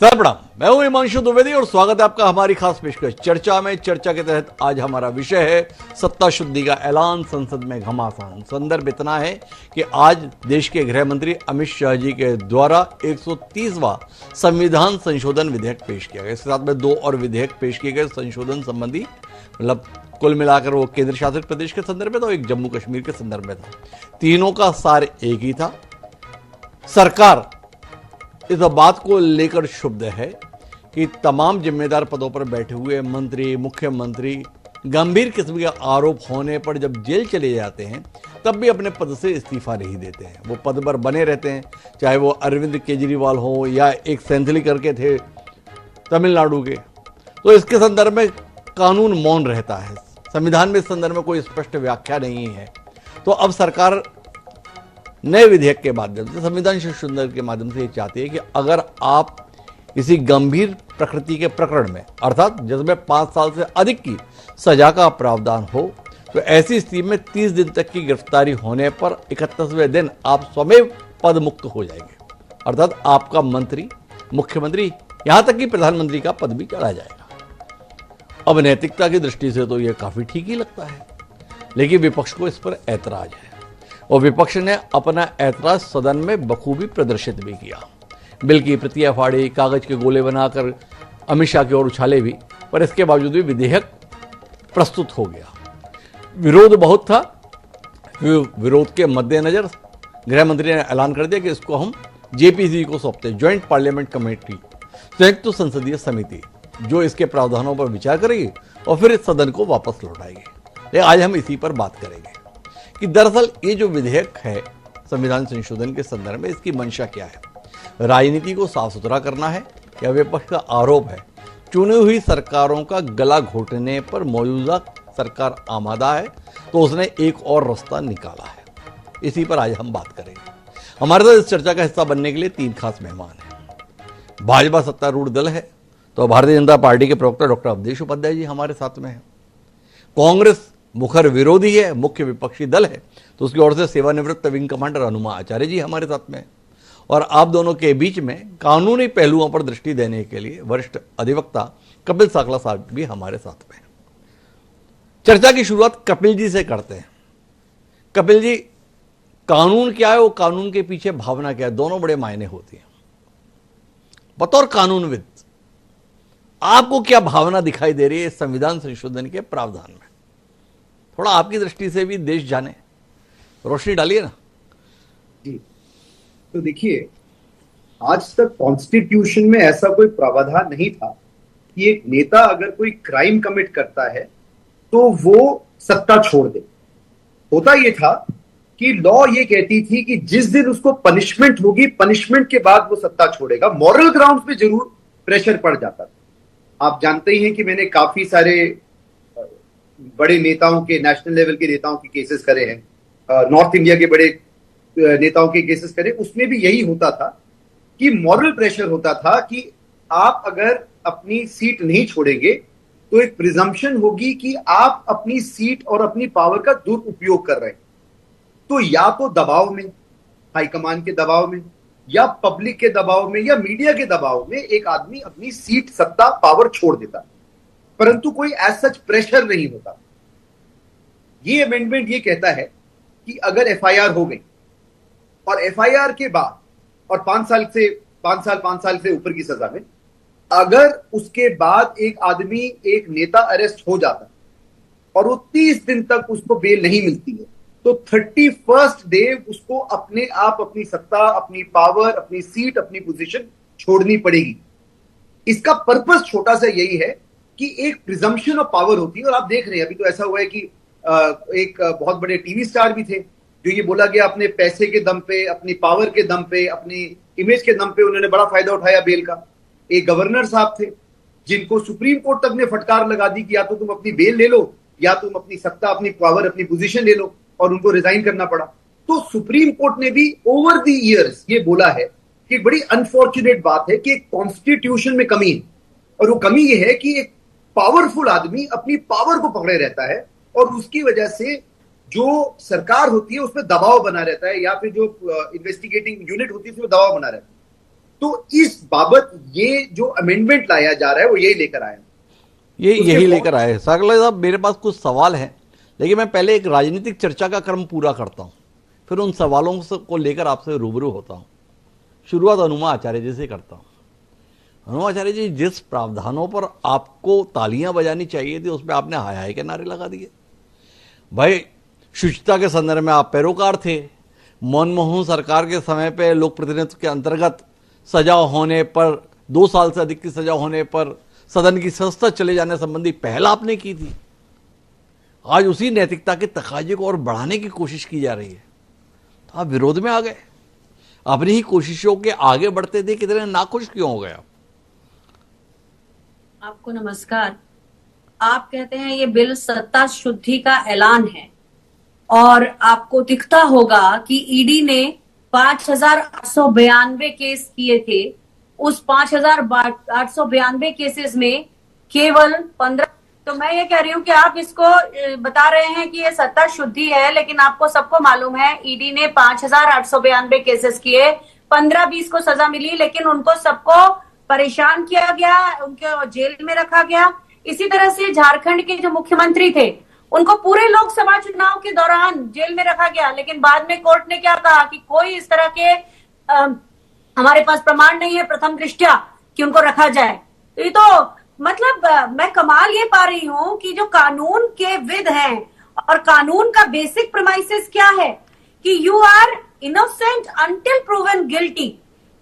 प्रणाम, मैं हूं हिमांशु द्विवेदी और स्वागत है आपका हमारी खास पेशकश चर्चा में। चर्चा के तहत आज हमारा विषय है सत्ता शुद्धि का ऐलान, संसद में घमासान। संदर्भ इतना है कि आज देश के गृह मंत्री अमित शाह जी के द्वारा 130वां संविधान संशोधन विधेयक पेश किया गया। इसके साथ में 2 और विधेयक पेश किए गए संशोधन संबंधी, मतलब कुल मिलाकर वो केंद्र शासित प्रदेश के संदर्भ में था, एक जम्मू कश्मीर के संदर्भ में था। तीनों का सार एक ही था। सरकार इस बात को लेकर क्षुब्ध है कि तमाम जिम्मेदार पदों पर बैठे हुए मंत्री, मुख्यमंत्री गंभीर किस्म के आरोप होने पर जब जेल चले जाते हैं तब भी अपने पद से इस्तीफा नहीं देते हैं। वो पद पर बने रहते हैं, चाहे वो अरविंद केजरीवाल हो या एक सेंथली करके थे तमिलनाडु के। तो इसके संदर्भ में कानून मौन रहता है, संविधान में इस संदर्भ में कोई स्पष्ट व्याख्या नहीं है। तो अब सरकार नए विधेयक के माध्यम से, संविधान संशोधन के माध्यम से ये चाहती है कि अगर आप किसी गंभीर प्रकृति के प्रकरण में, अर्थात जिसमें 5 साल से अधिक की सजा का प्रावधान हो, तो ऐसी स्थिति में 30 दिन तक की गिरफ्तारी होने पर 31वें दिन आप स्वयं पद मुक्त हो जाएंगे। अर्थात आपका मंत्री, मुख्यमंत्री, यहां तक कि प्रधानमंत्री का पद भी चला जाएगा। अब नैतिकता की दृष्टि से तो यह काफी ठीक ही लगता है, लेकिन विपक्ष को इस पर ऐतराज है और विपक्ष ने अपना ऐतराज सदन में बखूबी प्रदर्शित भी किया। बिल की प्रतियां फाड़ी, कागज के गोले बनाकर अमित शाह की ओर उछाले भी, पर इसके बावजूद भी विधेयक प्रस्तुत हो गया। विरोध बहुत था। विरोध के मद्देनजर गृह मंत्री ने ऐलान कर दिया कि इसको हम जेपीसी को सौंपते, ज्वाइंट पार्लियामेंट कमेटी, संयुक्त संसदीय समिति, जो इसके प्रावधानों पर विचार करेगी और फिर इस सदन को वापस लौटाएगी। आज हम इसी पर बात करेंगे कि दरअसल ये जो विधेयक है संविधान संशोधन के संदर्भ में, इसकी मंशा क्या है। राजनीति को साफ सुथरा करना है या विपक्ष का आरोप है चुनी हुई सरकारों का गला घोटने पर मौजूदा सरकार आमादा है, तो उसने एक और रास्ता निकाला है। इसी पर आज हम बात करेंगे। हमारे साथ इस चर्चा का हिस्सा बनने के लिए 3 खास मेहमान हैं। भाजपा सत्तारूढ़ दल है तो भारतीय जनता पार्टी के प्रवक्ता डॉक्टर अवधेश उपाध्याय जी हमारे साथ में है। कांग्रेस मुखर विरोधी है, मुख्य विपक्षी दल है, तो उसकी ओर से सेवानिवृत्त विंग कमांडर हनुमा आचार्य जी हमारे साथ में है। और आप दोनों के बीच में कानूनी पहलुओं पर दृष्टि देने के लिए वरिष्ठ अधिवक्ता कपिल साकला साहब भी हमारे साथ में हैं। चर्चा की शुरुआत कपिल जी से करते हैं। कपिल जी, कानून क्या है, वो कानून के पीछे भावना क्या है, दोनों बड़े मायने होती हैं। बतौर कानूनविद आपको क्या भावना दिखाई दे रही है संविधान संशोधन के प्रावधान में? थोड़ा आपकी दृष्टि से भी देश जाने, रोशनी डालिए ना जी। तो देखिए, आज तक कॉन्स्टिट्यूशन में ऐसा कोई प्रावधान नहीं था कि एक नेता अगर कोई क्राइम कमिट करता है तो वो सत्ता छोड़ दे। होता ये था कि लॉ ये कहती थी कि जिस दिन उसको पनिशमेंट होगी, पनिशमेंट के बाद वो सत्ता छोड़ेगा। मॉरल ग्राउंड पे जरूर प्रेशर पड़ जाता था। आप जानते ही हैं कि मैंने काफी सारे बड़े नेताओं के, नेशनल लेवल के नेताओं के केसेस करे हैं, नॉर्थ इंडिया के बड़े नेताओं के केसेस करे। उसमें भी यही होता था कि मॉरल प्रेशर होता था कि आप अगर अपनी सीट नहीं छोड़ेंगे तो एक प्रिजम्पशन होगी कि आप अपनी सीट और अपनी पावर का दुरुपयोग कर रहे हैं। तो या तो दबाव में, हाईकमान के दबाव में, या पब्लिक के दबाव में, या मीडिया के दबाव में एक आदमी अपनी सीट, सत्ता, पावर छोड़ देता, परंतु कोई एज सच प्रेशर नहीं होता। ये अमेंडमेंट ये कहता है कि अगर एफआईआर हो गई और एफआईआर के बाद और 5 साल से ऊपर की सजा में, अगर उसके बाद एक आदमी, एक नेता अरेस्ट हो जाता और वो 30 दिन तक उसको बेल नहीं मिलती है, तो 31st डे उसको अपने आप अपनी सत्ता, अपनी पावर, अपनी सीट, अपनी पोजीशन छोड़नी पड़ेगी। इसका पर्पस छोटा सा यही है कि एक प्रिजम्पशन ऑफ पावर होती है। और आप देख रहे हैं, अभी तो ऐसा हुआ है कि एक बहुत बड़े टीवी स्टार भी थे जो ये बोला गया अपने पैसे के दम पे, अपनी पावर के दम पे, अपनी इमेज के दम पे उन्होंने बड़ा फायदा उठाया बेल का। एक गवर्नर साहब थे जिनको सुप्रीम कोर्ट तक ने फटकार लगा दी कि या तो तुम अपनी बेल ले लो या तुम अपनी सत्ता, अपनी पावर, अपनी पोजीशन ले लो, और उनको रिजाइन करना पड़ा। तो सुप्रीम कोर्ट ने भी ओवर द ईयर्स ये बोला है कि बड़ी अनफॉर्चुनेट बात है कि कॉन्स्टिट्यूशन में कमी है, और वो कमी ये है कि एक पावरफुल आदमी अपनी पावर को पकड़े रहता है और उसकी वजह से जो सरकार होती है उसमें दबाव बना रहता है, या फिर जो इन्वेस्टिगेटिंग यूनिट होती है उसमें दबाव बना रहता है। तो इस बाबत ये जो अमेंडमेंट लाया जा रहा है वो यही लेकर आया। यही लेकर आए। सागला साहब, मेरे पास कुछ सवाल हैं, लेकिन मैं पहले एक राजनीतिक चर्चा का क्रम पूरा करता हूं, फिर उन सवालों को लेकर आपसे रूबरू होता हूं। शुरुआत हनुमा आचार्य जी से करता हूं। हनुमा आचार्य जी, जिस प्रावधानों पर आपको तालियां बजानी चाहिए थी, उसमें आपने हाय हाय के नारे लगा दिए। भाई, शुचिता के संदर्भ में आप पैरोकार थे। मनमोहन सरकार के समय पे लोक प्रतिनिधित्व के अंतर्गत सजा होने पर, 2 साल से अधिक की सजा होने पर सदन की सदस्यता चले जाने संबंधी पहल आपने की थी। आज उसी नैतिकता के तकाजे को और बढ़ाने की कोशिश की जा रही है, तो आप विरोध में आ गए। अपनी ही कोशिशों के आगे बढ़ते थे, कितने नाखुश क्यों हो गए आप? आपको नमस्कार। आप कहते हैं ये बिल सत्ता शुद्धि का ऐलान है, और आपको दिखता होगा कि ईडी ने 5,892 केस किए थे। उस 5,892 केसेस में केवल 15। तो मैं ये कह रही हूँ कि आप इसको बता रहे हैं कि ये सत्ता शुद्धि है, लेकिन आपको सबको मालूम है ईडी ने 5,892 केसेस किए, 15-20 को सजा मिली, लेकिन उनको सबको परेशान किया गया, उनको जेल में रखा गया। इसी तरह से झारखंड के जो मुख्यमंत्री थे, उनको पूरे लोकसभा चुनाव के दौरान जेल में रखा गया, लेकिन बाद में कोर्ट ने क्या कहा कि कोई इस तरह के हमारे पास प्रमाण नहीं है प्रथम दृष्टया कि उनको रखा जाए। ये तो मतलब मैं कमाल ये पा रही हूं कि जो कानून के विद हैं, और कानून का बेसिक प्रेमाइसिस क्या है कि you are innocent until proven guilty.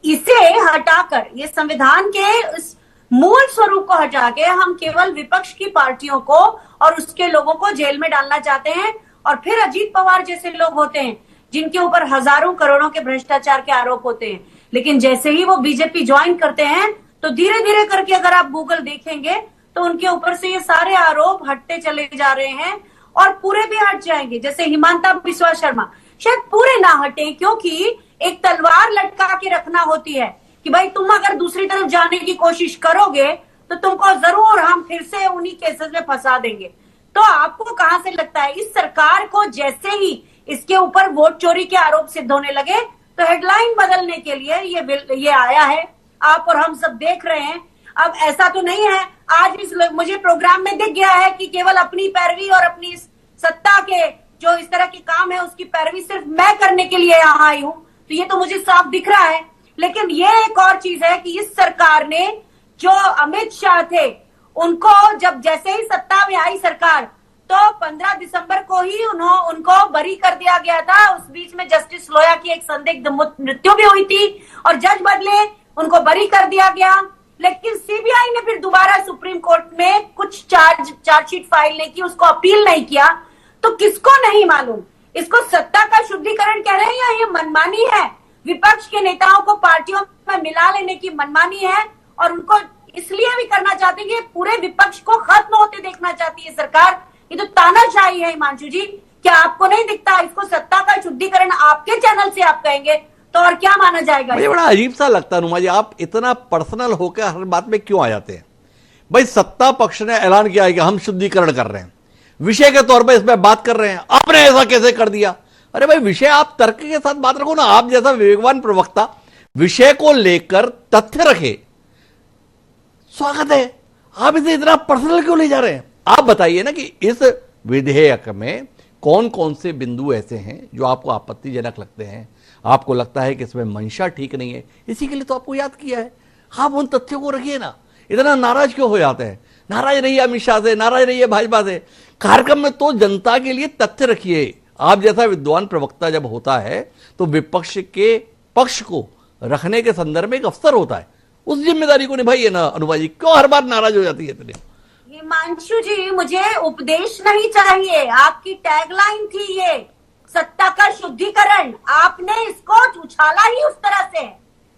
इसे हटाकर, ये संविधान के इस मूल स्वरूप को हटा के हम केवल विपक्ष की पार्टियों को और उसके लोगों को जेल में डालना चाहते हैं। और फिर अजीत पवार जैसे लोग होते हैं जिनके ऊपर हजारों करोड़ों के भ्रष्टाचार के आरोप होते हैं, लेकिन जैसे ही वो बीजेपी ज्वाइन करते हैं तो धीरे धीरे करके अगर आप गूगल देखेंगे तो उनके ऊपर से ये सारे आरोप हटते चले जा रहे हैं, और पूरे भी हट जाएंगे। जैसे हिमांता बिस्वा शर्मा शायद पूरे ना हटे, क्योंकि एक तलवार लटका के रखना होती है कि भाई तुम अगर दूसरी तरफ जाने की कोशिश करोगे तो तुमको जरूर हम फिर से उन्हीं केसेस में फंसा देंगे। तो आपको कहां से लगता है इस सरकार को जैसे ही इसके ऊपर वोट चोरी के आरोप सिद्ध होने लगे तो हेडलाइन बदलने के लिए ये आया है, आप और हम सब देख रहे हैं। अब ऐसा तो नहीं है, आज मुझे प्रोग्राम में दिख गया है कि केवल अपनी पैरवी और अपनी सत्ता के जो इस तरह के काम है उसकी पैरवी सिर्फ मैं करने के लिए यहाँ आई हूं, तो ये तो मुझे साफ दिख रहा है। लेकिन ये एक और चीज है कि इस सरकार ने, जो अमित शाह थे, उनको जब जैसे ही सत्ता में आई सरकार, तो 15 दिसंबर को ही उनको बरी कर दिया गया था। उस बीच में जस्टिस लोया की एक संदिग्ध मृत्यु भी हुई थी और जज बदले, उनको बरी कर दिया गया। लेकिन सीबीआई ने फिर दोबारा सुप्रीम कोर्ट में कुछ चार्जशीट फाइल नहीं की, उसको अपील नहीं किया। तो किसको नहीं मालूम, इसको सत्ता का शुद्धिकरण कह रहे हैं या ये मनमानी है? विपक्ष के नेताओं को पार्टियों में मिला लेने की मनमानी है, और उनको इसलिए भी करना चाहते हैं कि पूरे विपक्ष को खत्म होते देखना चाहती है सरकार। ये तो तानाशाही है हिमांशु जी, क्या आपको नहीं दिखता? इसको सत्ता का शुद्धिकरण आपके चैनल से आप कहेंगे तो और क्या माना जाएगा? मुझे बड़ा अजीब सा लगता है अनुमा जी, आप इतना पर्सनल होकर हर बात में क्यों आ जाते हैं? भाई, सत्ता पक्ष ने ऐलान किया है कि हम शुद्धिकरण कर रहे हैं, विषय के तौर पर इसमें बात कर रहे हैं, आपने ऐसा कैसे कर दिया? अरे भाई, विषय आप तर्क के साथ बात रखो ना। आप जैसा विवेकवान प्रवक्ता विषय को लेकर तथ्य रखे, स्वागत है। आप इसे इतना पर्सनल क्यों ले जा रहे हैं? आप बताइए ना कि इस विधेयक में कौन कौन से बिंदु ऐसे हैं जो आपको आपत्तिजनक लगते हैं, आपको लगता है कि इसमें मंशा ठीक नहीं है, इसी के लिए तो आपको याद किया है। आप उन तथ्यों को रखिए ना, इतना नाराज क्यों हो जाते हैं? नाराज रहिए अमित शाह से, नाराज रहिए भाजपा से। कार्यक्रम में तो जनता के लिए तथ्य रखिए। आप जैसा विद्वान प्रवक्ता जब होता है तो विपक्ष के पक्ष को रखने के संदर्भ में एक अवसर होता है, उस जिम्मेदारी को निभाइए ना। अनुमा जी, क्यों हर बार नाराज हो जाती है इतने? हिमांशु जी, मुझे उपदेश नहीं चाहिए, आपकी टैगलाइन थी ये सत्ता का शुद्धिकरण, आपने इसको उछाला ही उस तरह से।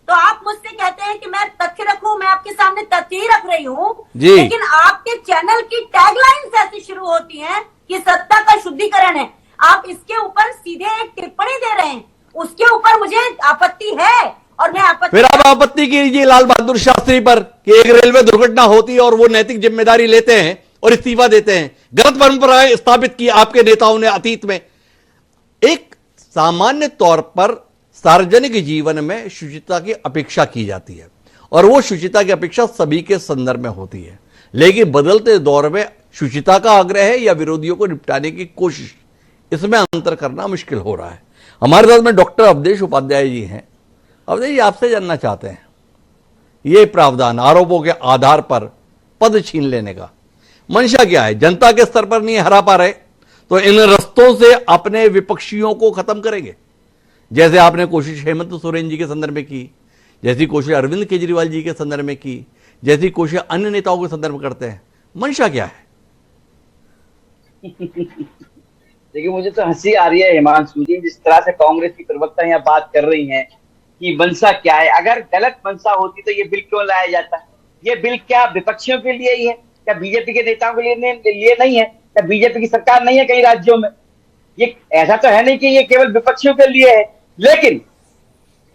तो आप मुझसे कहते हैं कि मैं तथ्य रखूं, मैं आपके सामने तथ्य ही रख रही हूं, लेकिन आपके चैनल की टैगलाइन ऐसी शुरू होती है कि सत्ता का शुद्धिकरण है। आप इसके ऊपर सीधे एक टिप्पणी दे रहे हैं, उसके ऊपर मुझे आपत्ति है, और मैं आपत्ति। फिर आप आपत्ति कीजिए लाल बहादुर शास्त्री पर कि एक रेलवे दुर्घटना होती है और वो नैतिक जिम्मेदारी लेते हैं और इस्तीफा देते हैं। गलत परंपराएं स्थापित की आपके नेताओं ने अतीत में। एक सामान्य तौर पर सार्वजनिक जीवन में शुचिता की अपेक्षा की जाती है और वो शुचिता की अपेक्षा सभी के संदर्भ में होती है, लेकिन बदलते दौर में शुचिता का आग्रह है या विरोधियों को निपटाने की कोशिश, इसमें अंतर करना मुश्किल हो रहा है। हमारे साथ में डॉक्टर अवधेश उपाध्याय जी हैं। अवधेश जी, आपसे जानना चाहते हैं, ये प्रावधान आरोपों के आधार पर पद छीन लेने का मंशा क्या है? जनता के स्तर पर नहीं हरा पा रहे तो इन रस्तों से अपने विपक्षियों को खत्म करेंगे, जैसे आपने कोशिश हेमंत सोरेन जी के संदर्भ में की, जैसी कोशिश अरविंद केजरीवाल जी के संदर्भ में की, जैसी कोशिश अन्य नेताओं के संदर्भ में करते हैं। मंशा क्या है? देखिए, मुझे तो हंसी आ रही है हिमांशु जी, जिस तरह से कांग्रेस की प्रवक्ता यहाँ बात कर रही हैं कि मंशा क्या है। अगर गलत मंशा होती तो ये बिल क्यों लाया जाता? ये बिल क्या विपक्षियों के लिए ही है? क्या बीजेपी के नेताओं के लिए नहीं है? क्या बीजेपी की सरकार नहीं है कई राज्यों में? ये ऐसा तो है नहीं कि ये केवल विपक्षियों के लिए है। लेकिन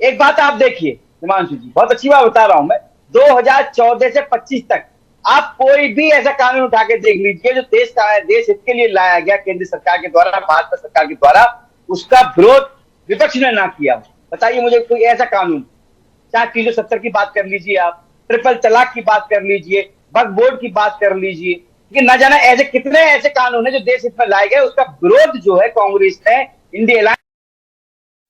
एक बात आप देखिए हिमांशु जी, बहुत अच्छी बात बता रहा हूं मैं, 2014 से 25 तक आप कोई भी ऐसा कानून उठा के देख लीजिए जो देश हित के लिए लाया गया केंद्र सरकार के द्वारा, भाजपा सरकार के द्वारा, उसका विरोध विपक्ष ने ना किया। बताइए मुझे कोई ऐसा कानून, चाहे 370 की बात कर लीजिए, आप ट्रिपल तलाक की बात कर लीजिए, वक्फ बोर्ड की बात कर लीजिए, कि न जाना ऐसे कितने ऐसे कानून है जो देश हित में लाए गए, उसका विरोध जो है कांग्रेस ने इंडिया अलायंस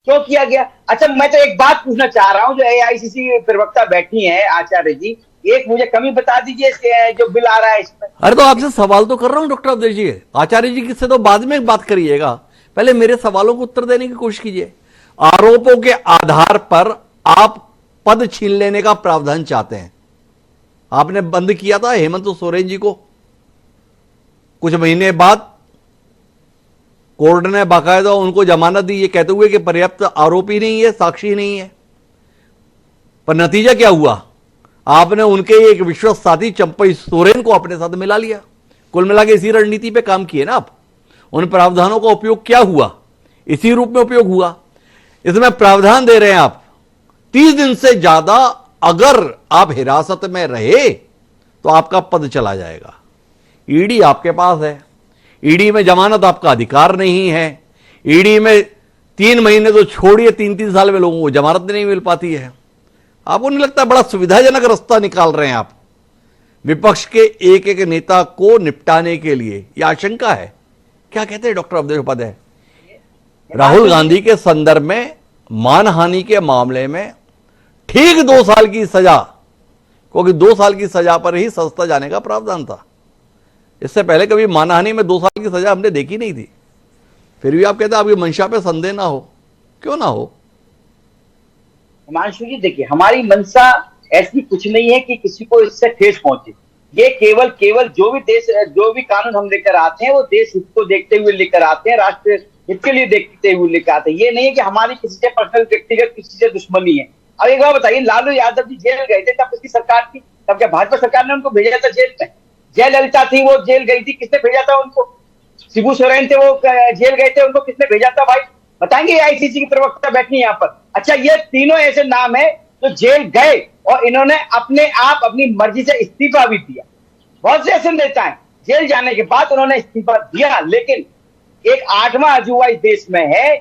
क्यों किया गया? अच्छा, मैं तो एक बात पूछना चाह रहा हूं, जो एआईसीसी प्रवक्ता बैठी हैं आचार्य जी, एक मुझे कमी बता दीजिए इसके जो बिल आ रहा है इसमें। अरे तो आपसे सवाल तो कर रहा हूं डॉक्टर अवधेश जी, आचार्य जी से तो बाद में बात करिएगा, पहले मेरे सवालों को उत्तर देने की कोशिश कीजिए। आरोपों के आधार पर आप पद छीन लेने का प्रावधान चाहते हैं। आपने बंद किया था हेमंत सोरेन जी को, कुछ महीने बाद कोर्ट ने बाकायदा उनको जमानत दी, ये कहते हुए कि पर्याप्त आरोपी नहीं है, साक्षी नहीं है। पर नतीजा क्या हुआ? आपने उनके एक विश्वस्त साथी चंपई सोरेन को अपने साथ मिला लिया। कुल मिला के इसी रणनीति पे काम किए ना आप। उन प्रावधानों का उपयोग क्या हुआ? इसी रूप में उपयोग हुआ। इसमें प्रावधान दे रहे हैं आप 30 दिन से ज्यादा अगर आप हिरासत में रहे तो आपका पद चला जाएगा। ईडी आपके पास है, ईडी में जमानत आपका अधिकार नहीं है। ईडी में 3 महीने तो छोड़िए, 3-3 साल में लोगों को जमानत नहीं मिल पाती है। आपको नहीं लगता बड़ा सुविधाजनक रास्ता निकाल रहे हैं आप विपक्ष के एक एक नेता को निपटाने के लिए? यह आशंका है। क्या कहते हैं डॉक्टर अवधेश उपाध्याय? राहुल गांधी के संदर्भ में मानहानि के मामले में ठीक 2 साल की सजा, क्योंकि 2 साल की सजा पर ही सस्ता जाने का प्रावधान था। इससे पहले कभी मानहानि में 2 साल की सजा हमने देखी नहीं थी। फिर भी आप कहते हैं आपकी मंशा पे संदेह ना हो। क्यों ना हो? हिमांशु जी, देखिए, हमारी मंशा ऐसी कुछ नहीं है कि किसी को इससे ठेस पहुंचे। ये केवल जो भी कानून हम लेकर आते हैं वो देश हित को देखते हुए लेकर आते हैं, राष्ट्र हित के लिए देखते हुए लेकर आते हैं। ये नहीं है कि हमारी किसी से पर्सनल व्यक्तिगत किसी से दुश्मनी है। अब एक बात बताइए, लालू यादव जी जेल गए थे, तब उसकी सरकार थी, तब क्या भाजपा सरकार ने उनको भेजा था जेल में? जयललिता थी, वो जेल गई थी, किसने भेजा था उनको? शिबू सोरेन थे, वो जेल गए थे, उनको किसने भेजा था? भाई बताएंगे, आईसीसी की प्रवक्ता बैठी है यहाँ पर। अच्छा, ये तीनों ऐसे नाम है जो जेल गए और इन्होंने अपने आप अपनी मर्जी से इस्तीफा भी दिया। बहुत से ऐसे नेता हैं जेल जाने के बाद उन्होंने इस्तीफा दिया, लेकिन एक 8वां अजूबा इस देश में है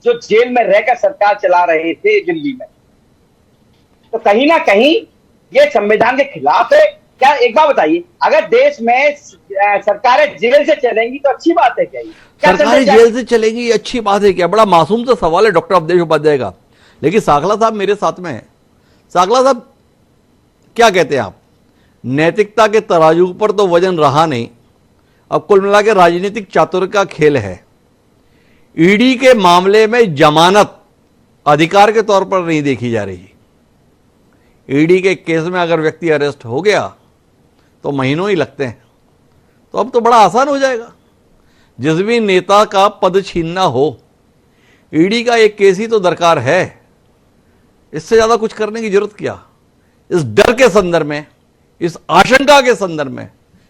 जो जेल में रहकर सरकार चला रहे थे दिल्ली में। तो कहीं ना कहीं ये संविधान के खिलाफ है। क्या एक बात बताइए, अगर देश में सरकारें जेल से चलेंगी तो अच्छी बात है क्या? सरकारें जेल से चलेंगी अच्छी बात है क्या? बड़ा मासूम सा सवाल है डॉक्टर अवधेश उपाध्याय का। लेकिन साखला साहब मेरे साथ में है। साखला साहब, क्या कहते हैं आप? नैतिकता के तराजू पर तो वजन रहा नहीं, अब कुल मिला के राजनीतिक चातुर्य का खेल है। ईडी के मामले में जमानत अधिकार के तौर पर नहीं देखी जा रही। ईडी के केस में अगर व्यक्ति अरेस्ट हो गया तो महीनों ही लगते हैं। तो अब तो बड़ा आसान हो जाएगा। जिस भी नेता का पद छीनना हो, ईडी का एक केस ही तो दरकार है। इससे ज्यादा कुछ करने की जरूरत क्या? इस डर के संदर्भ में, इस आशंका के संदर्भ में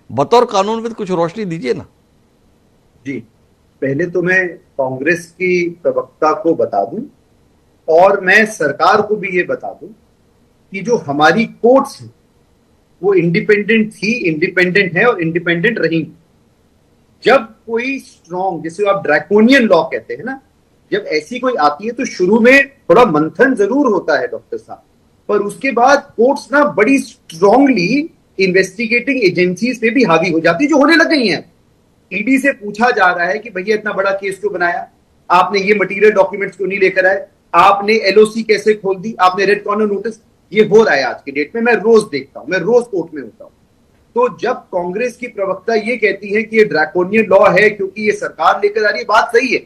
बतौर कानूनविद कुछ रोशनी दीजिए ना। जी, पहले तो मैं कांग्रेस की प्रवक्ता को बता दूं और मैं सरकार को भी ये बता दूं कि जो हमारी कोर्ट्स हैं वो इंडिपेंडेंट थी, इंडिपेंडेंट है और इंडिपेंडेंट रहेंगी। जब कोई स्ट्रॉन्ग, जिसे आप ड्रैकोनियन लॉ कहते हैं ना, जब ऐसी कोई आती है तो शुरू में थोड़ा मंथन जरूर होता है डॉक्टर साहब, पर उसके बाद कोर्ट्स ना बड़ी स्ट्रांगली इन्वेस्टिगेटिंग एजेंसीज पे भी हावी हो जाती है, जो होने लग गई हैं। ईडी से पूछा जा रहा है कि भैया इतना बड़ा केस क्यों बनाया, आपने ये मटेरियल डॉक्यूमेंट्स क्यों नहीं लेकर आए, आपने एलओसी कैसे खोल दी, आपने रेड कॉर्नर नोटिस। ये हो रहा है आज की डेट में, मैं रोज देखता हूं, मैं रोज कोर्ट में होता हूं। तो जब कांग्रेस की प्रवक्ता ये कहती है कि ये ड्रैकोनियन लॉ है क्योंकि ये सरकार लेकर आ रही है, बात सही है,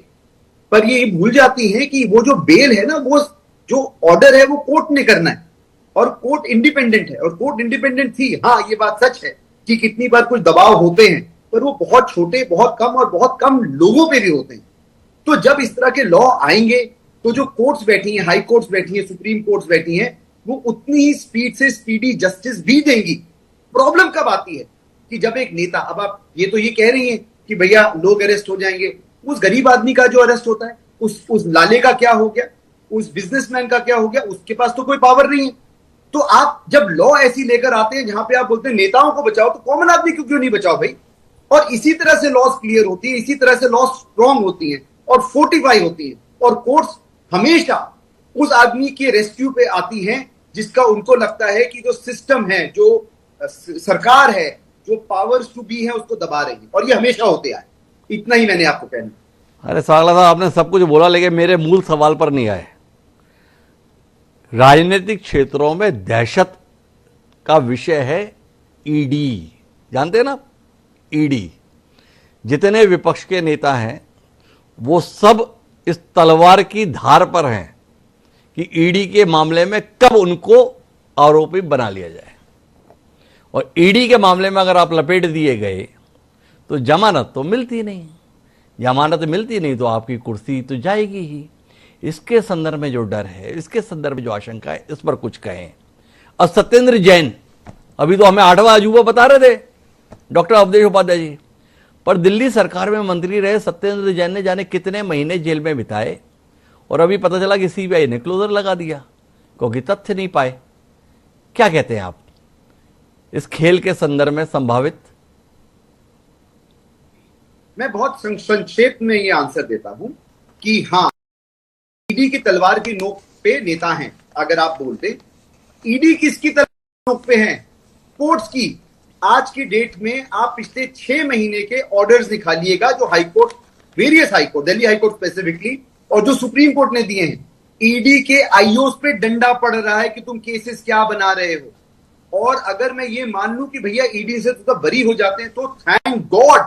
पर ये भूल जाती है कि वो जो बेल है ना, वो जो ऑर्डर है वो कोर्ट ने करना है, और कोर्ट इंडिपेंडेंट है, और कोर्ट इंडिपेंडेंट थी। हाँ, ये बात सच है कि कितनी बार कुछ दबाव होते हैं, पर वो बहुत छोटे, बहुत कम और बहुत कम लोगों पे भी होते हैं। तो जब इस तरह के लॉ आएंगे तो जो कोर्ट्स बैठी हैं, हाई कोर्ट्स बैठी हैं, सुप्रीम कोर्ट्स बैठी हैं, वो उतनी ही स्पीड से स्पीडी जस्टिस भी देंगी। प्रॉब्लम कब आती है कि जब एक नेता, अब आप ये तो ये कह रही हैं कि भैया लोग अरेस्ट हो जाएंगे, उस गरीब आदमी का जो अरेस्ट होता है, उस लाले का क्या हो गया, उस बिजनेसमैन का क्या हो गया, उसके पास तो कोई पावर नहीं है। तो आप जब लॉ ऐसी लेकर आते हैं जहां पे आप बोलते हैं नेताओं को बचाओ, तो कॉमन आदमी क्यों नहीं बचाओ भाई। और इसी तरह से लॉस क्लियर होती है, इसी तरह से लॉ स्ट्रॉन्ग होती है और फोर्टिफाई होती है, और कोर्ट्स हमेशा उस आदमी के रेस्क्यू पे आती हैं जिसका उनको लगता है कि जो सिस्टम है, जो सरकार है, जो पावर्स टू बी है, उसको दबा रही है, और ये हमेशा होते आए। इतना ही मैंने आपको कहना। अरे सागला साहब, आपने सब कुछ बोला लेकिन मेरे मूल सवाल पर नहीं आए। राजनीतिक क्षेत्रों में दहशत का विषय है ईडी, जानते हैं ना, ईडी। जितने विपक्ष के नेता हैं वो सब इस तलवार की धार पर हैं कि ईडी के मामले में कब उनको आरोपी बना लिया जाए। और ईडी के मामले में अगर आप लपेट दिए गए तो जमानत तो मिलती नहीं, जमानत मिलती नहीं तो आपकी कुर्सी तो जाएगी ही। इसके संदर्भ में जो डर है, इसके संदर्भ में जो आशंका है, इस पर कुछ कहें। और सत्येंद्र जैन, अभी तो हमें 8वां अजूबा बता रहे थे डॉक्टर अवधेश उपाध्याय जी, पर दिल्ली सरकार में मंत्री रहे सत्येंद्र जैन ने जाने कितने महीने जेल में बिताए, और अभी पता चला कि सीबीआई ने क्लोजर लगा दिया क्योंकि तथ्य नहीं पाए। क्या कहते हैं आप इस खेल के संदर्भ में संभावित? मैं बहुत संक्षेप में ये आंसर देता हूं कि हाँ, ईडी की तलवार की नोक पे नेता हैं। अगर आप बोलते ईडी किसकी तलवार की नोक पे हैं? कोर्ट्स की। आज की डेट में आप पिछले 6 महीने के ऑर्डर्स निकालिएगा जो high court, various high court, Delhi high court specifically, और जो सुप्रीम कोर्ट ने दिए हैं। ईडी के आईओस पे डंडा पड़ रहा है कि तुम केसेस क्या बना रहे हो। और अगर मैं ये मान लूं कि भैया ईडी से तो बरी हो जाते हैं, तो थैंक गॉड।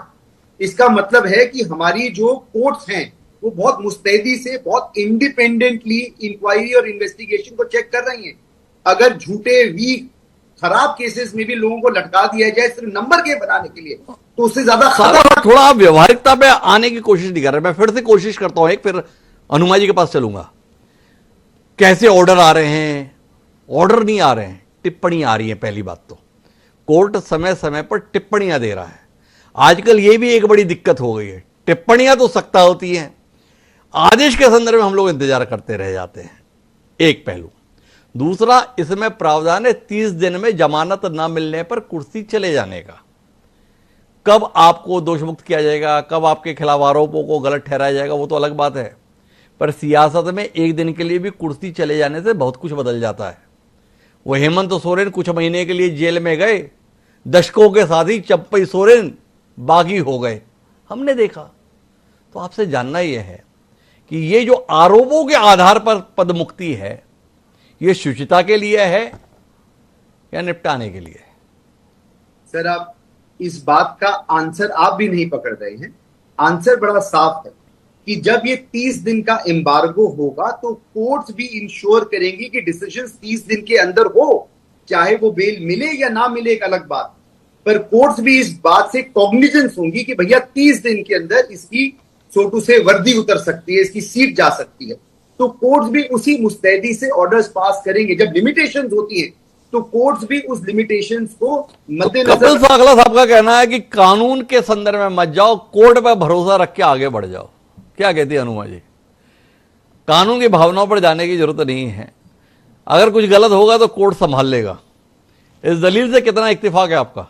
इसका मतलब है कि हमारी जो कोर्ट्स हैं वो बहुत मुस्तैदी से, बहुत इंडिपेंडेंटली इंक्वायरी और इन्वेस्टिगेशन को चेक कर रही हैं। अगर झूठे, वीक, खराब केसेस में भी लोगों को लटका दिया जाए सिर्फ नंबर के बनाने के लिए, तो उससे ज्यादा खतरा। थोड़ा आप व्यवहारिकता पे आने की कोशिश नहीं कर रहे। मैं फिर से कोशिश करता हूं, एक फिर हनुमा जी के पास चलूंगा। कैसे ऑर्डर आ रहे हैं? ऑर्डर नहीं आ रहे हैं, टिप्पणी आ रही है। पहली बात तो कोर्ट समय समय पर टिप्पणियां दे रहा है। आजकल ये भी एक बड़ी दिक्कत हो गई है, टिप्पणियां तो सख्त होती हैं, आदेश के संदर्भ में हम लोग इंतजार करते रह जाते हैं। एक पहलू। दूसरा, इसमें प्रावधान है 30 दिन में जमानत न मिलने पर कुर्सी चले जाने का। कब आपको दोषमुक्त किया जाएगा, कब आपके खिलाफ आरोपों को गलत ठहराया जाएगा, वो तो अलग बात है। पर सियासत में एक दिन के लिए भी कुर्सी चले जाने से बहुत कुछ बदल जाता है। वो हेमंत सोरेन कुछ महीने के लिए जेल में गए, दशकों के साथी चंपई सोरेन बागी हो गए, हमने देखा। तो आपसे जानना यह है कि ये जो आरोपों के आधार पर पद मुक्ति है, ये शुचिता के लिए है या निपटाने के लिए? सर, आप इस बात का आंसर आप भी नहीं पकड़ रहे हैं। आंसर बड़ा साफ है कि जब ये 30 दिन का एम्बार्गो होगा तो कोर्ट्स भी इंश्योर करेंगी कि डिसीजन 30 दिन के अंदर हो, चाहे वो बेल मिले या ना मिले एक अलग बात। पर कोर्ट्स भी इस बात से कॉग्निजेंस होंगी कि भैया 30 दिन के अंदर इसकी सोटू से वर्दी उतर सकती है, इसकी सीट जा सकती है। तो कोर्ट्स भी उसी मुस्तैदी से ऑर्डर्स पास करेंगे। जब लिमिटेशंस होती हैं तो कोर्ट्स भी उस लिमिटेशंस को मद्देनजर। कपिल सागला साहब का कहना है कि कानून के संदर्भ में मत जाओ, कोर्ट पर भरोसा रख के आगे बढ़ जाओ। क्या कहती है अनुमा जी? कानून की भावनाओं पर जाने की जरूरत नहीं है, अगर कुछ गलत होगा तो कोर्ट संभाल लेगा। इस दलील से कितना इत्तेफाक है आपका?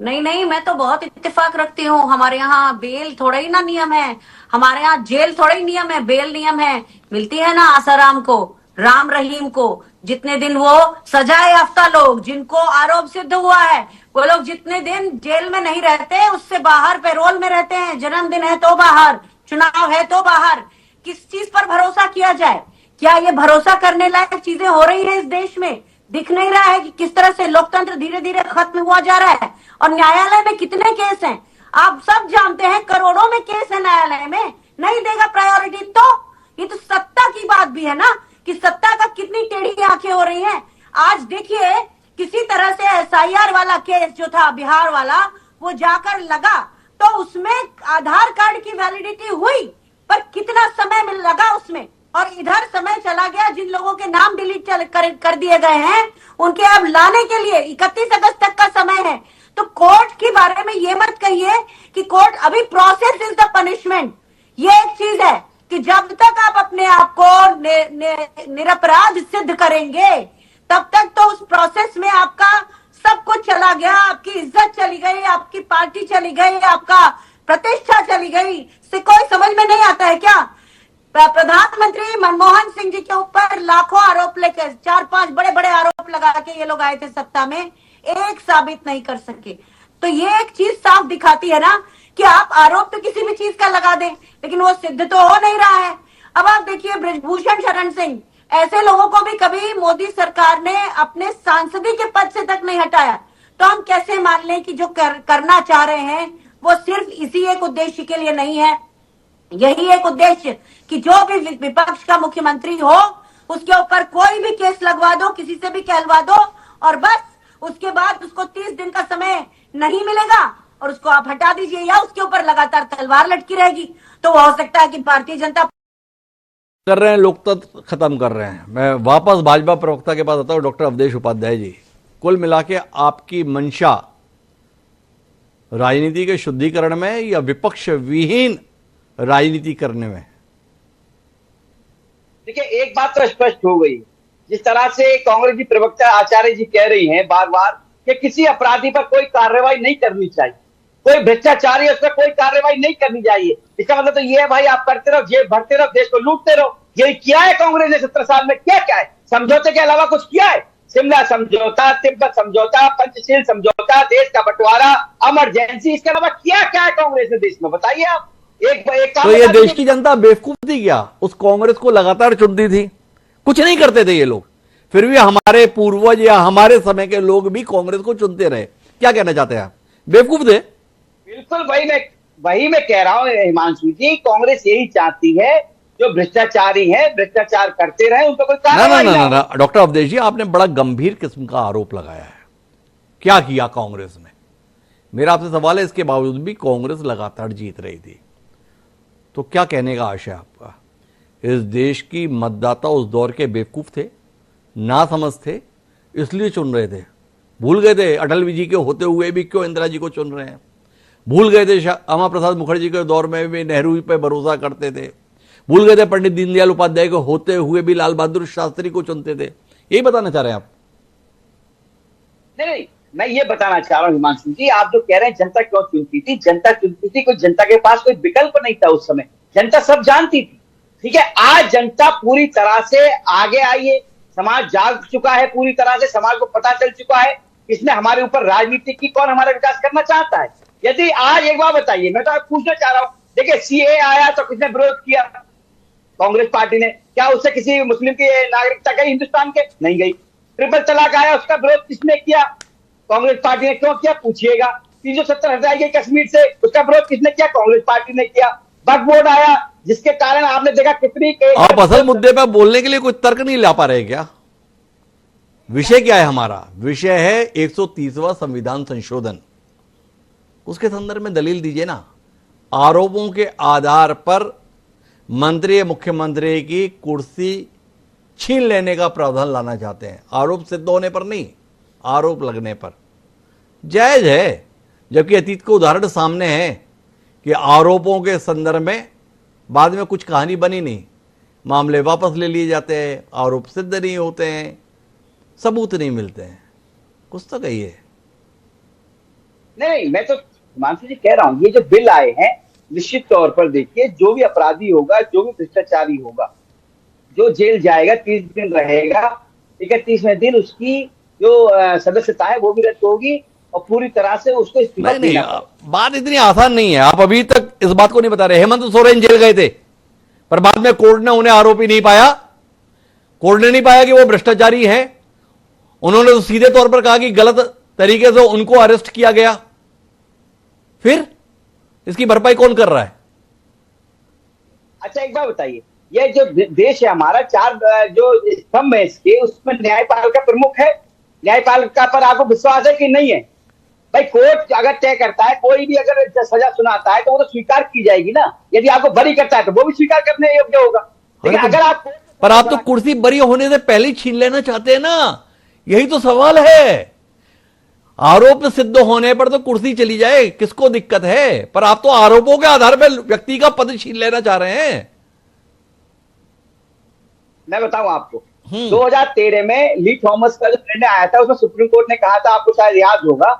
नहीं नहीं, मैं तो बहुत इत्तेफाक रखती हूँ। हमारे यहाँ बेल थोड़ा ही ना नियम है, हमारे यहाँ जेल थोड़ा ही नियम है, बेल नियम है। मिलती है ना आसाराम को, राम रहीम को, जितने दिन वो सजाए याफ्ता लोग जिनको आरोप सिद्ध हुआ है, वो लोग जितने दिन जेल में नहीं रहते उससे बाहर पैरोल में रहते हैं। जन्मदिन है तो बाहर, चुनाव है तो बाहर। किस चीज पर भरोसा किया जाए? क्या ये भरोसा करने लायक चीजें हो रही है इस देश में? दिख नहीं रहा है कि किस तरह से लोकतंत्र धीरे धीरे खत्म हुआ जा रहा है? और न्यायालय में कितने केस हैं आप सब जानते हैं, करोड़ों में केस है न्यायालय में। नहीं देगा प्रायोरिटी तो ये तो सत्ता की बात भी है ना, कि सत्ता का कितनी टेढ़ी आंखें हो रही हैं। आज देखिए, किसी तरह से एसआईआर वाला केस जो था बिहार वाला, वो जाकर लगा तो उसमें आधार कार्ड की वैलिडिटी हुई, पर कितना समय मिल लगा उसमें, और इधर समय चला गया। जिन लोगों के नाम डिलीट कर दिए गए हैं उनके अब लाने के लिए 31 अगस्त तक का समय है। तो कोर्ट के बारे में ये मत कहिए कि कोर्ट, अभी प्रोसेस इज द पनिशमेंट। ये एक चीज है कि जब तक आप अपने आप को निरपराध सिद्ध करेंगे, तब तक तो उस प्रोसेस में आपका सब कुछ चला गया। आपकी इज्जत चली गई, आपकी पार्टी चली गई, आपका प्रतिष्ठा चली गई। से कोई समझ में नहीं आता है क्या? प्रधानमंत्री मनमोहन सिंह जी के ऊपर लाखों आरोप लेकर, 4-5 बड़े बड़े आरोप लगा के ये लोग आए थे सत्ता में, एक साबित नहीं कर सके। तो ये एक चीज साफ दिखाती है ना कि आप आरोप तो किसी भी चीज का लगा दें, लेकिन वो सिद्ध तो हो नहीं रहा है। अब आप देखिए बृजभूषण शरण सिंह, ऐसे लोगों को भी कभी मोदी सरकार ने अपने सांसदी के पद से तक नहीं हटाया। तो हम कैसे मान लें कि जो करना चाह रहे हैं वो सिर्फ इसी एक उद्देश्य के लिए नहीं है? यही एक उद्देश्य कि जो भी विपक्ष का मुख्यमंत्री हो उसके ऊपर कोई भी केस लगवा दो, किसी से भी कहलवा दो, और बस उसके बाद उसको 30 दिन का समय नहीं मिलेगा और उसको आप हटा दीजिए, या उसके ऊपर लगातार तलवार लटकी रहेगी। तो वो हो सकता है कि भारतीय जनता कर रहे हैं, लोकतंत्र खत्म कर रहे हैं। मैं वापस भाजपा प्रवक्ता के पास आता हूं, डॉक्टर अवधेश उपाध्याय जी। कुल मिला के आपकी मंशा राजनीति के शुद्धिकरण में या विपक्ष विहीन राजनीति करने में? देखिए, एक बात तो स्पष्ट हो गई, जिस तरह से कांग्रेस की प्रवक्ता आचार्य जी कह रही हैं बार बार कि किसी अपराधी पर कोई कार्रवाई नहीं करनी चाहिए, कोई भ्रष्टाचारी है उस पर कोई कार्रवाई नहीं करनी चाहिए। इसका मतलब तो ये है भाई, आप करते रहो, जेब भरते रहो, देश को लूटते रहो। ये किया है कांग्रेस ने 17 साल में? क्या क्या है? समझौते के अलावा कुछ किया है? शिमला समझौता, तिब्बत समझौता, पंचशील समझौता, देश का बंटवारा, इमरजेंसी, इसके अलावा किया क्या है कांग्रेस ने देश में? बताइए आप। एक तो ये देश की जनता बेवकूफ थी क्या? उस कांग्रेस को लगातार चुनती थी, कुछ नहीं करते थे ये लोग, फिर भी हमारे पूर्वज या हमारे समय के लोग भी कांग्रेस को चुनते रहे। क्या कहना चाहते हैं आप? बेवकूफ थे। बिल्कुल वही मैं कह रहा हूं हिमांशु जी, कांग्रेस यही चाहती है जो भ्रष्टाचारी है भ्रष्टाचार करते रहे, उन पर कोई कार्रवाई ना। डॉक्टर अवधेश जी, आपने बड़ा गंभीर किस्म का आरोप लगाया है। क्या किया कांग्रेस ने? मेरा आपसे सवाल है, इसके बावजूद भी कांग्रेस लगातार जीत रही थी, तो क्या कहने का आशय आपका? इस देश की मतदाता उस दौर के बेवकूफ थे, ना समझ थे, इसलिए चुन रहे थे। भूल गए थे अटल जी के होते हुए भी क्यों इंदिरा जी को चुन रहे हैं। भूल गए थे श्यामा प्रसाद मुखर्जी के दौर में भी नेहरू पे भरोसा करते थे। भूल गए थे पंडित दीनदयाल उपाध्याय के होते हुए भी लाल बहादुर शास्त्री को चुनते थे। यही बताना चाह रहे हैं आप? नहीं, मैं ये बताना चाह रहा हूं हिमांशु जी, आप जो कह रहे हैं जनता क्यों चुनती थी, जनता चुनती थी, कोई जनता के पास कोई विकल्प नहीं था उस समय, जनता सब जानती थी। ठीक है, आज जनता पूरी तरह से आगे आई है, समाज जाग चुका है पूरी तरह से, समाज को पता चल चुका है किसने हमारे ऊपर राजनीति की, कौन हमारा विकास करना चाहता है। यदि आज एक बात बताइए, मैं तो आप पूछना चाह रहा हूं, देखिए सीए आया तो किसने विरोध किया? कांग्रेस पार्टी ने। क्या उससे किसी मुस्लिम की नागरिकता गई हिंदुस्तान के? नहीं गई। ट्रिपल तलाक आया, उसका विरोध किसने किया? कांग्रेस पार्टी ने। क्यों किया? पूछिएगा। 370 हटाई गई कश्मीर से, उसका विरोध किसने किया? कांग्रेस पार्टी ने किया। वक्फ बोर्ड आया, जिसके कारण आपने देखा कितनी आप असल मुद्दे पर बोलने के लिए कोई तर्क नहीं ला पा रहे क्या? विषय क्या है हमारा? विषय है 130वां संविधान संशोधन। उसके संदर्भ में दलील दीजिए ना। आरोपों के आधार पर मंत्री या मुख्यमंत्री की कुर्सी छीन लेने का प्रावधान लाना चाहते हैं, आरोप सिद्ध होने पर नहीं, आरोप लगने पर। जायज है, जबकि अतीत के उदाहरण सामने है कि आरोपों के संदर्भ में बाद में कुछ कहानी बनी नहीं, मामले वापस ले लिए जाते हैं, आरोप सिद्ध नहीं होते हैं, सबूत नहीं मिलते हैं। कुछ तो कहिए। नहीं, मैं तो हिमांशु जी कह रहा हूँ, ये जो बिल आए हैं, निश्चित तौर पर देखिए, जो भी अपराधी होगा, जो भी भ्रष्टाचारी होगा, जो जेल जाएगा, 30 दिन रहेगा, 31वें दिन उसकी जो सदस्यता है वो भी रद्द होगी और पूरी तरह से उसको इस्तीफा नहीं नहीं, देना पड़ेगा। बात इतनी आसान नहीं है। आप अभी तक इस बात को नहीं बता रहे। हेमंत सोरेन जेल गए थे, पर बाद में कोर्ट ने उन्हें आरोपी नहीं पाया। कोर्ट ने नहीं पाया कि वो भ्रष्टाचारी हैं। उन्होंने तो सीधे तौर पर कहा कि गलत तरीके से उनको अरेस्ट किया गया। फिर इसकी भरपाई कौन कर रहा है? अच्छा, एक बात बताइए, ये जो देश है हमारा, 4 जो स्तंभ है इसके, उसमें न्यायपालिका प्रमुख है। न्यायपालिका पर आपको विश्वास है कि नहीं है? भाई, कोर्ट अगर तय करता है, कोई भी अगर सजा सुनाता है तो वो तो स्वीकार की जाएगी ना। यदि आपको बरी करता है तो वो भी स्वीकार करने योग्य होगा। लेकिन अगर आप पर आप तो कुर्सी बरी होने से पहले ही छीन लेना चाहते हैं ना, यही तो सवाल है। आरोप सिद्ध होने पर तो कुर्सी चली जाए, किसको दिक्कत है? पर आप तो आरोपों के आधार पर व्यक्ति का पद छीन लेना चाह रहे हैं। मैं बताऊं आपको, 2013 में ली थॉमस का जो निर्णय आया था, उसमें सुप्रीम कोर्ट ने कहा था, आपको शायद याद होगा,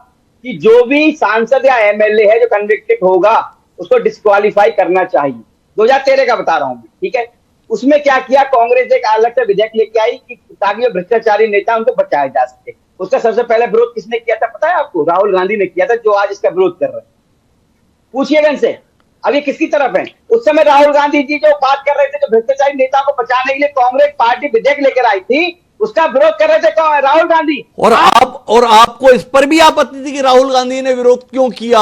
कि जो भी सांसद या एमएलए है जो कन्विक्टेड होगा उसको डिस्क्वालीफाई करना चाहिए। 2013 का बता रहा हूं, ठीक है। उसमें क्या किया, कांग्रेस एक अलग से विधेयक लेके आई कि ताकि भ्रष्टाचारी नेता उनको बचाया जा सके। उसका सबसे पहले विरोध किसने किया था पता है आपको? राहुल गांधी ने किया था, जो आज इसका विरोध कर रहे हैं। पूछिएगा इनसे, अब ये किसकी तरफ है? उस समय राहुल गांधी जी जो बात कर रहे थे, जो भ्रष्टाचारी नेता को बचाने के लिए कांग्रेस पार्टी विधेयक लेकर आई थी, उसका विरोध कर रहे थे राहुल गांधी। और आपको इस पर भी आपत्ति थी कि राहुल गांधी ने विरोध क्यों किया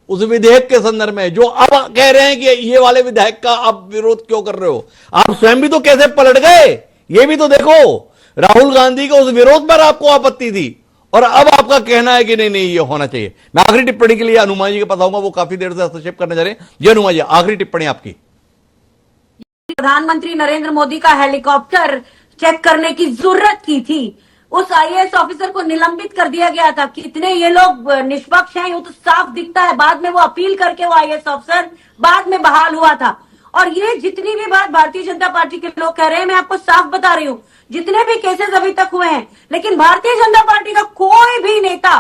उस विधेयक के संदर्भ में, जो अब कह रहे हैं कि ये वाले विधेयक का आप विरोध क्यों कर रहे हो? आप स्वयं भी तो कैसे पलट गए, ये भी तो देखो। राहुल गांधी के उस विरोध पर आपको आपत्ति थी और अब आपका कहना है कि नहीं नहीं ये होना चाहिए। मैं आखिरी टिप्पणी के लिए हनुमान जी के पास आऊंगा, वो काफी देर से हस्तक्षेप करने जा रहे हैं। जी हनुमान जी, आखिरी टिप्पणी आपकी। प्रधानमंत्री नरेंद्र मोदी का हेलीकॉप्टर चेक करने की जरूरत की थी। उस आईएएस ऑफिसर को निलंबित कर दिया गया था। कितने ये लोग निष्पक्ष हैं, वो तो साफ दिखता है। बाद में वो अपील करके वो आईएएस ऑफिसर बाद में बहाल हुआ था। और ये जितनी भी बात भारतीय जनता पार्टी के लोग कह रहे हैं, मैं आपको साफ बता रही हूँ, जितने भी केसेस अभी तक हुए हैं, लेकिन भारतीय जनता पार्टी का कोई भी नेता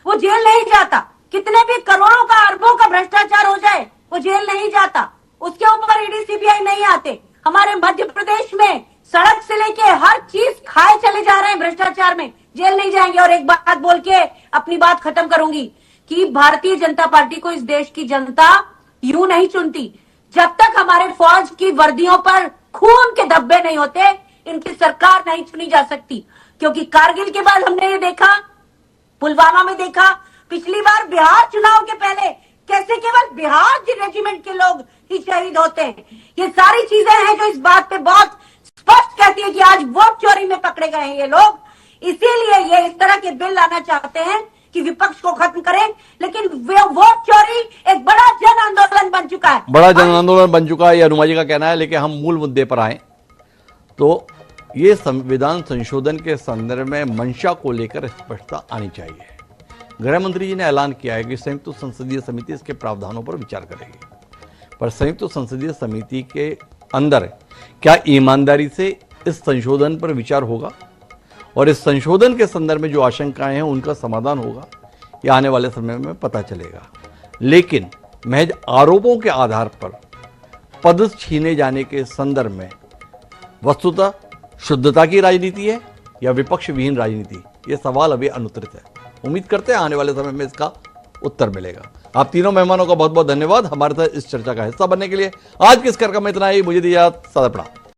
वो जेल नहीं जाता। कितने भी करोड़ों का, अरबों का भ्रष्टाचार हो जाए, वो जेल नहीं जाता। उसके ऊपर ईडी सीबीआई नहीं आते। हमारे मध्य प्रदेश में सड़क से लेके हर चीज खाए चले जा रहे हैं भ्रष्टाचार में, जेल नहीं जाएंगे। और एक बात बोल के अपनी बात खत्म करूंगी कि भारतीय जनता पार्टी को इस देश की जनता यूं नहीं चुनती। जब तक हमारे फौज की वर्दियों पर खून के धब्बे नहीं होते, इनकी सरकार नहीं चुनी जा सकती। क्योंकि कारगिल के बाद हमने ये देखा, पुलवामा में देखा, पिछली बार बिहार चुनाव के पहले कैसे केवल बिहार के रेजिमेंट के लोग ही शहीद होते हैं। ये सारी चीजें हैं जो इस बात पे बहुत स्पष्ट कहती है कि आज वोट चोरी में पकड़े गए हैं ये लोग। इसीलिए ये इस तरह के बिल लाना चाहते हैं कि विपक्ष को खत्म करें। लेकिन वोट चोरी एक बड़ा जन आंदोलन बन चुका है, बड़ा जन आंदोलन बन चुका है, ये हनुमान जी का कहना है। लेकिन हम मूल मुद्दे पर आए तो ये संविधान संशोधन के संदर्भ में मंशा को लेकर स्पष्टता आनी चाहिए। गृह मंत्री जी ने ऐलान किया है कि संयुक्त संसदीय समिति इसके प्रावधानों पर विचार करेगी, पर संयुक्त संसदीय समिति के अंदर क्या ईमानदारी से इस संशोधन पर विचार होगा और इस संशोधन के संदर्भ में जो आशंकाएं हैं उनका समाधान होगा, ये आने वाले समय में पता चलेगा। लेकिन महज आरोपों के आधार पर पद छीने जाने के संदर्भ में वस्तुतः शुद्धता की राजनीति है या विपक्ष विहीन राजनीति, ये सवाल अभी अनुत्तरित है। उम्मीद करते हैं आने वाले समय में इसका उत्तर मिलेगा। आप तीनों मेहमानों का बहुत बहुत धन्यवाद हमारे साथ इस चर्चा का हिस्सा बनने के लिए। आज के इस कार्यक्रम में इतना ही, मुझे दीजिए सादा प्रणाम।